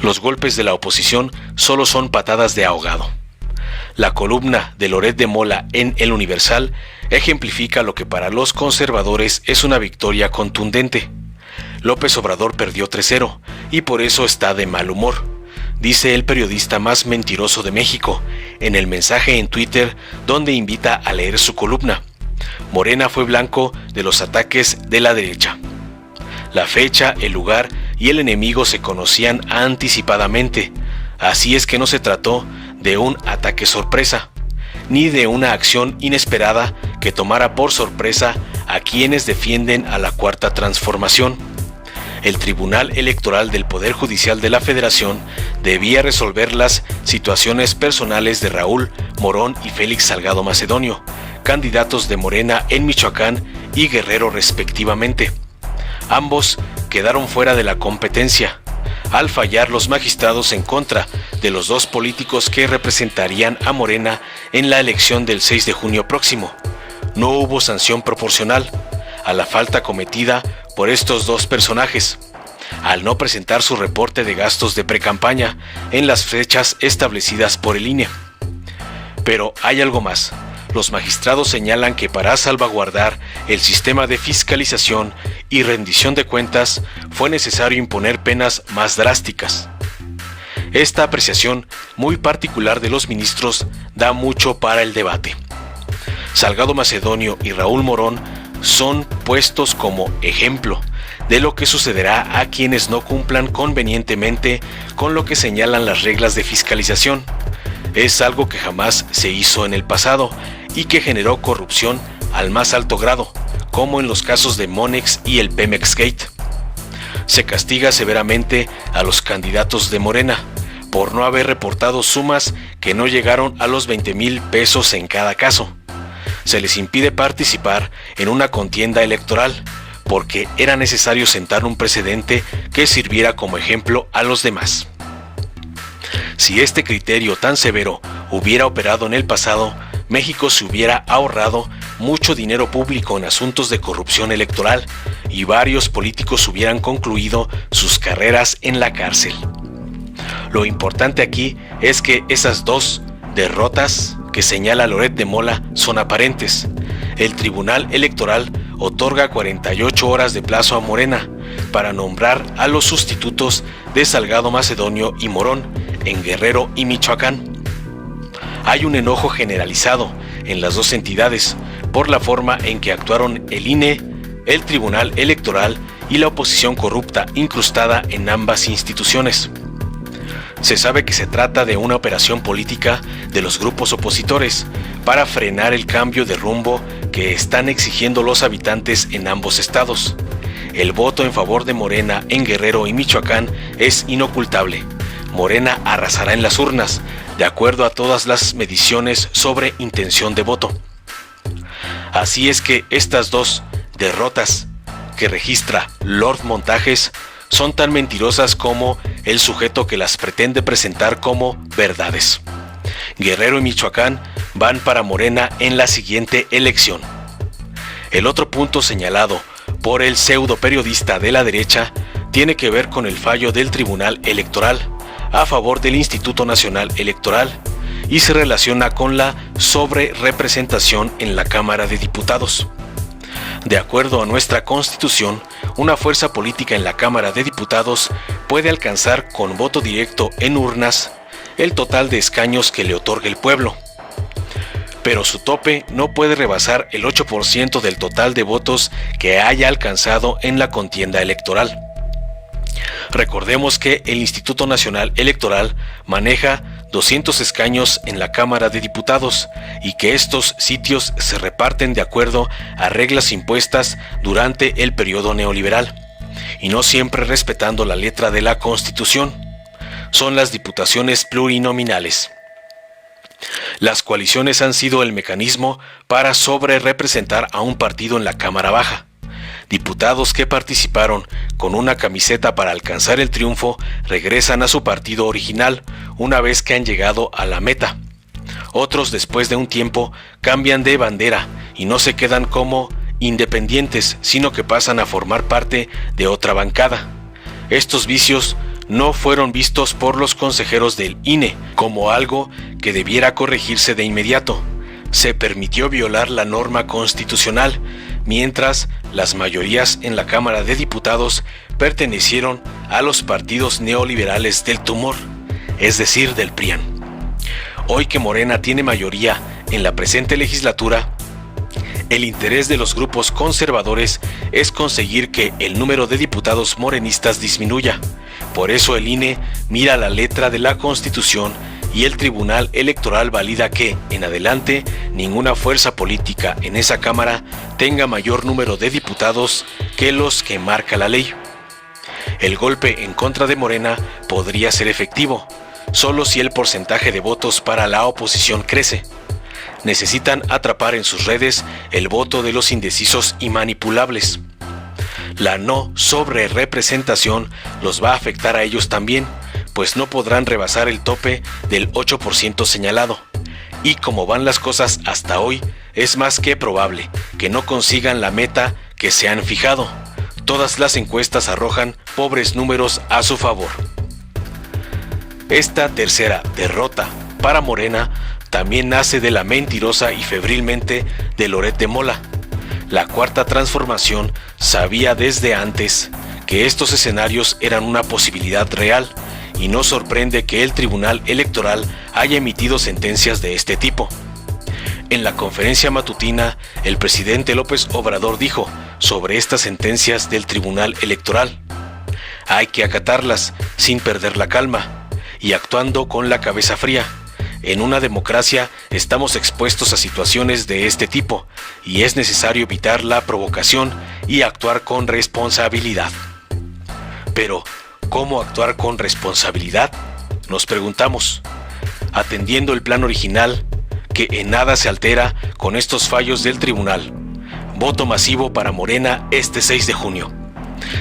Los golpes de la oposición solo son patadas de ahogado. La columna de Loret de Mola en El Universal ejemplifica lo que para los conservadores es una victoria contundente. López Obrador perdió 3-0 y por eso está de mal humor, dice el periodista más mentiroso de México en el mensaje en Twitter donde invita a leer su columna. Morena fue blanco de los ataques de la derecha. La fecha, el lugar y el enemigo se conocían anticipadamente, así es que no se trató de un ataque sorpresa, ni de una acción inesperada que tomara por sorpresa a quienes defienden a la Cuarta Transformación. El Tribunal Electoral del Poder Judicial de la Federación debía resolver las situaciones personales de Raúl Morón y Félix Salgado Macedonio, candidatos de Morena en Michoacán y Guerrero respectivamente. Ambos quedaron fuera de la competencia, al fallar los magistrados en contra de los dos políticos que representarían a Morena en la elección del 6 de junio próximo. No hubo sanción proporcional a la falta cometida por estos dos personajes, al no presentar su reporte de gastos de precampaña en las fechas establecidas por el INE. Pero hay algo más. Los magistrados señalan que para salvaguardar el sistema de fiscalización y rendición de cuentas fue necesario imponer penas más drásticas. Esta apreciación muy particular de los ministros da mucho para el debate. Salgado Macedonio y Raúl Morón son puestos como ejemplo de lo que sucederá a quienes no cumplan convenientemente con lo que señalan las reglas de fiscalización. Es algo que jamás se hizo en el pasado y que generó corrupción al más alto grado, como en los casos de Monex y el Pemex Gate. Se castiga severamente a los candidatos de Morena por no haber reportado sumas que no llegaron a los 20,000 pesos en cada caso. Se les impide participar en una contienda electoral porque era necesario sentar un precedente que sirviera como ejemplo a los demás. Si este criterio tan severo hubiera operado en el pasado, México se hubiera ahorrado mucho dinero público en asuntos de corrupción electoral y varios políticos hubieran concluido sus carreras en la cárcel. Lo importante aquí es que esas dos derrotas que señala Loret de Mola son aparentes. El Tribunal Electoral otorga 48 horas de plazo a Morena para nombrar a los sustitutos de Salgado Macedonio y Morón en Guerrero y Michoacán. Hay un enojo generalizado en las dos entidades por la forma en que actuaron el INE, el Tribunal Electoral y la oposición corrupta incrustada en ambas instituciones. Se sabe que se trata de una operación política de los grupos opositores para frenar el cambio de rumbo que están exigiendo los habitantes en ambos estados. El voto en favor de Morena en Guerrero y Michoacán es inocultable. Morena arrasará en las urnas, de acuerdo a todas las mediciones sobre intención de voto. Así es que estas dos derrotas que registra Lord Montajes son tan mentirosas como el sujeto que las pretende presentar como verdades. Guerrero y Michoacán van para Morena en la siguiente elección. El otro punto señalado por el pseudo periodista de la derecha tiene que ver con el fallo del Tribunal Electoral a favor del Instituto Nacional Electoral y se relaciona con la sobrerepresentación en la Cámara de Diputados. De acuerdo a nuestra Constitución, una fuerza política en la Cámara de Diputados puede alcanzar con voto directo en urnas el total de escaños que le otorgue el pueblo, pero su tope no puede rebasar el 8% del total de votos que haya alcanzado en la contienda electoral. Recordemos que el Instituto Nacional Electoral maneja 200 escaños en la Cámara de Diputados y que estos sitios se reparten de acuerdo a reglas impuestas durante el periodo neoliberal y no siempre respetando la letra de la Constitución. Son las diputaciones plurinominales. Las coaliciones han sido el mecanismo para sobrerepresentar a un partido en la Cámara Baja. Diputados que participaron con una camiseta para alcanzar el triunfo regresan a su partido original una vez que han llegado a la meta. Otros, después de un tiempo, cambian de bandera y no se quedan como independientes, sino que pasan a formar parte de otra bancada. Estos vicios no fueron vistos por los consejeros del INE como algo que debiera corregirse de inmediato. Se permitió violar la norma constitucional, mientras las mayorías en la Cámara de Diputados pertenecieron a los partidos neoliberales del tumor, es decir, del PRIAN. Hoy que Morena tiene mayoría en la presente legislatura, el interés de los grupos conservadores es conseguir que el número de diputados morenistas disminuya. Por eso el INE mira la letra de la Constitución y el Tribunal Electoral valida que, en adelante, ninguna fuerza política en esa Cámara tenga mayor número de diputados que los que marca la ley. El golpe en contra de Morena podría ser efectivo, solo si el porcentaje de votos para la oposición crece. Necesitan atrapar en sus redes el voto de los indecisos y manipulables. La no sobrerepresentación los va a afectar a ellos también, pues no podrán rebasar el tope del 8% señalado. Y como van las cosas hasta hoy, es más que probable que no consigan la meta que se han fijado. Todas las encuestas arrojan pobres números a su favor. Esta tercera derrota para Morena también nace de la mentirosa y febrilmente de Loret de Mola. La Cuarta Transformación sabía desde antes que estos escenarios eran una posibilidad real y no sorprende que el Tribunal Electoral haya emitido sentencias de este tipo. En la conferencia matutina, el presidente López Obrador dijo sobre estas sentencias del Tribunal Electoral: hay que acatarlas sin perder la calma y actuando con la cabeza fría. En una democracia estamos expuestos a situaciones de este tipo y es necesario evitar la provocación y actuar con responsabilidad. Pero, ¿cómo actuar con responsabilidad? Nos preguntamos, atendiendo el plan original, que en nada se altera con estos fallos del tribunal. Voto masivo para Morena este 6 de junio.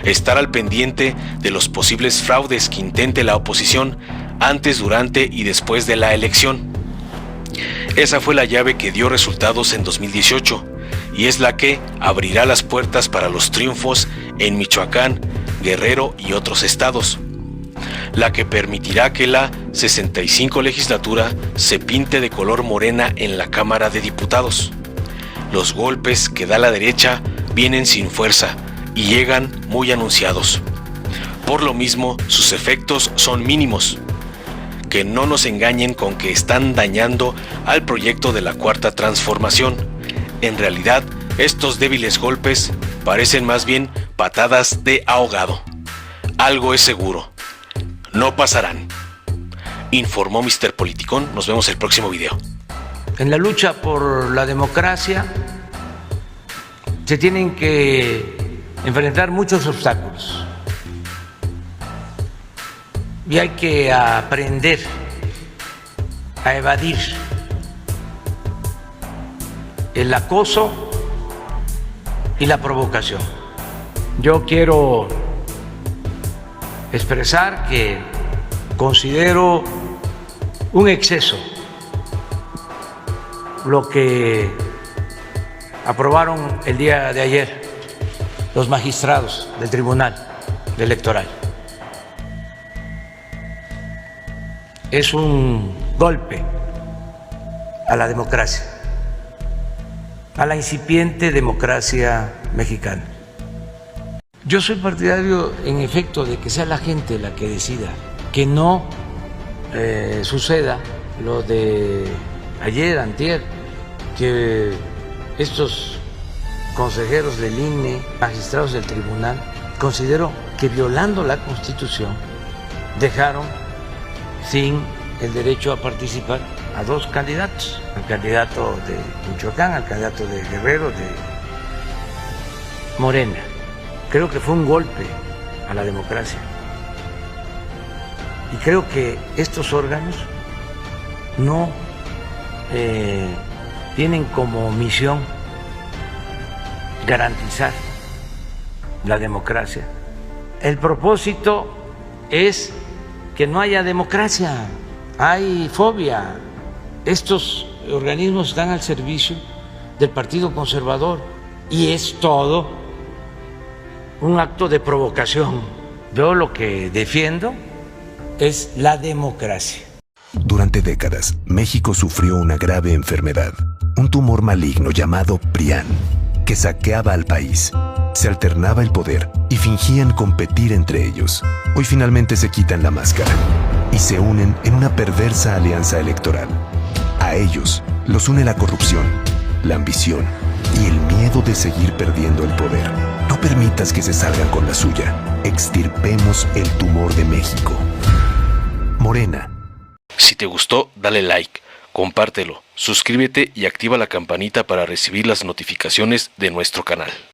Estar al pendiente de los posibles fraudes que intente la oposición antes, durante y después de la elección. Esa fue la llave que dio resultados en 2018 y es la que abrirá las puertas para los triunfos en Michoacán, Guerrero y otros estados. La que permitirá que la 65 legislatura se pinte de color morena en la Cámara de Diputados. Los golpes que da la derecha vienen sin fuerza y llegan muy anunciados. Por lo mismo, sus efectos son mínimos. Que no nos engañen con que están dañando al proyecto de la Cuarta Transformación. En realidad, estos débiles golpes parecen más bien patadas de ahogado. Algo es seguro: no pasarán. Informó Mr. Politicón. Nos vemos el próximo video. En la lucha por la democracia se tienen que enfrentar muchos obstáculos. Y hay que aprender a evadir el acoso y la provocación. Yo quiero expresar que considero un exceso lo que aprobaron el día de ayer los magistrados del Tribunal Electoral. Es un golpe a la democracia, a la incipiente democracia mexicana. Yo soy partidario, en efecto, de que sea la gente la que decida, que no suceda lo de ayer, antier, que estos consejeros del INE, magistrados del tribunal, considero que violando la Constitución dejaron sin el derecho a participar a dos candidatos, al candidato de Michoacán, al candidato de Guerrero, de Morena. Creo que fue un golpe a la democracia. Y creo que estos órganos no tienen como misión garantizar la democracia. El propósito es que no haya democracia, hay fobia. Estos organismos están al servicio del Partido Conservador y es todo un acto de provocación. Yo lo que defiendo es la democracia. Durante décadas, México sufrió una grave enfermedad, un tumor maligno llamado PRIAN, que saqueaba al país. Se alternaba el poder y fingían competir entre ellos. Hoy finalmente se quitan la máscara y se unen en una perversa alianza electoral. A ellos los une la corrupción, la ambición y el miedo de seguir perdiendo el poder. No permitas que se salgan con la suya. Extirpemos el tumor de México. Morena. Si te gustó, dale like, compártelo, suscríbete y activa la campanita para recibir las notificaciones de nuestro canal.